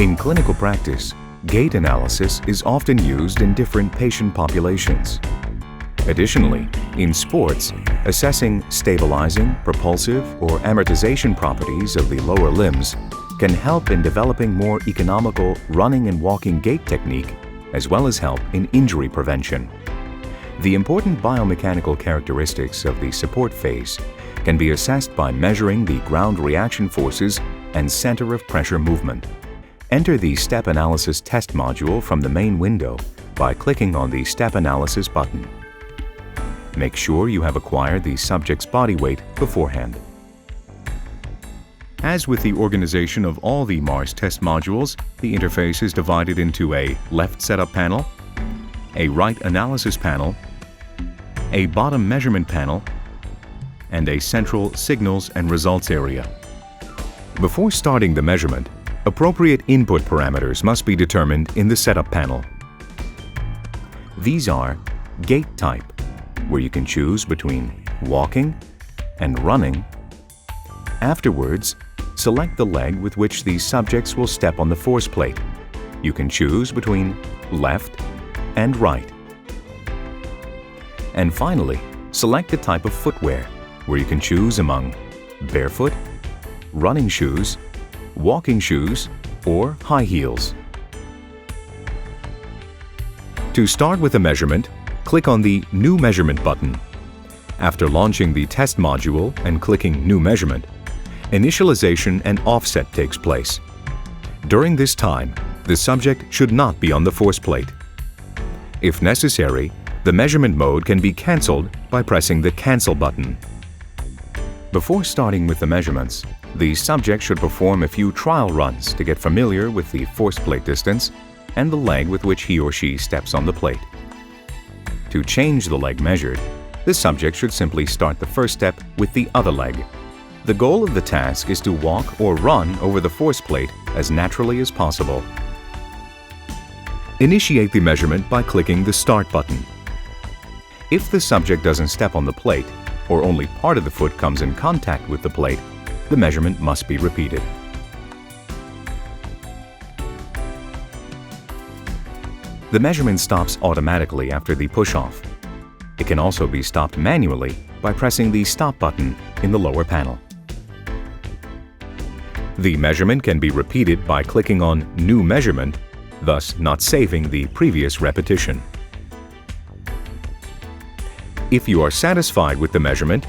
In clinical practice, gait analysis is often used in different patient populations. Additionally, in sports, assessing stabilizing, propulsive, or amortization properties of the lower limbs can help in developing more economical running and walking gait technique, as well as help in injury prevention. The important biomechanical characteristics of the support phase can be assessed by measuring the ground reaction forces and center of pressure movement. Enter the Step Analysis Test module from the main window by clicking on the Step Analysis button. Make sure you have acquired the subject's body weight beforehand. As with the organization of all the MARS test modules, the interface is divided into a left setup panel, a right analysis panel, a bottom measurement panel, and a central signals and results area. Before starting the measurement, appropriate input parameters must be determined in the setup panel. These are gait type, where you can choose between walking and running. Afterwards, select the leg with which these subjects will step on the force plate. You can choose between left and right. And finally, select the type of footwear, where you can choose among barefoot, running shoes, walking shoes, or high heels. To start with a measurement, click on the New Measurement button. After launching the test module and clicking New Measurement, initialization and offset takes place. During this time, the subject should not be on the force plate. If necessary, the measurement mode can be cancelled by pressing the Cancel button. Before starting with the measurements, the subject should perform a few trial runs to get familiar with the force plate distance and the leg with which he or she steps on the plate. To change the leg measured, the subject should simply start the first step with the other leg. The goal of the task is to walk or run over the force plate as naturally as possible. Initiate the measurement by clicking the Start button. If the subject doesn't step on the plate, or only part of the foot comes in contact with the plate, the measurement must be repeated. The measurement stops automatically after the push-off. It can also be stopped manually by pressing the Stop button in the lower panel. The measurement can be repeated by clicking on New Measurement, thus not saving the previous repetition. If you are satisfied with the measurement,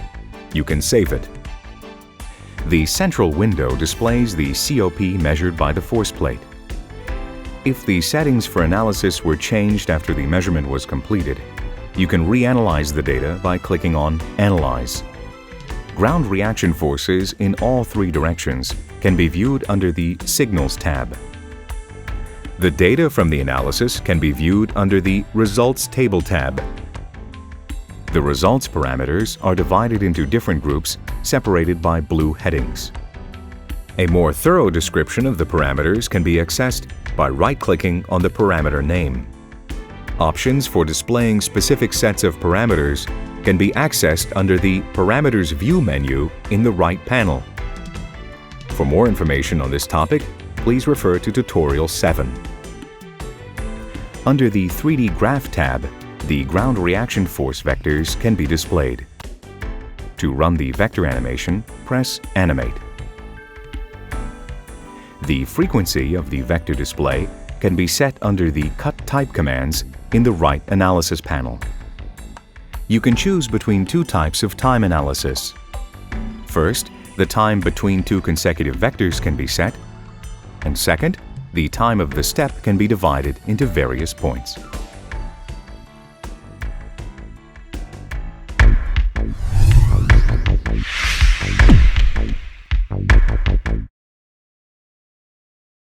you can save it. The central window displays the COP measured by the force plate. If the settings for analysis were changed after the measurement was completed, you can reanalyze the data by clicking on Analyze. Ground reaction forces in all three directions can be viewed under the Signals tab. The data from the analysis can be viewed under the Results Table tab. The results parameters are divided into different groups separated by blue headings. A more thorough description of the parameters can be accessed by right-clicking on the parameter name. Options for displaying specific sets of parameters can be accessed under the Parameters View menu in the right panel. For more information on this topic, please refer to Tutorial 7. Under the 3D Graph tab, the ground reaction force vectors can be displayed. To run the vector animation, press Animate. The frequency of the vector display can be set under the Cut Type commands in the right analysis panel. You can choose between two types of time analysis. First, the time between two consecutive vectors can be set, and second, the time of the step can be divided into various points.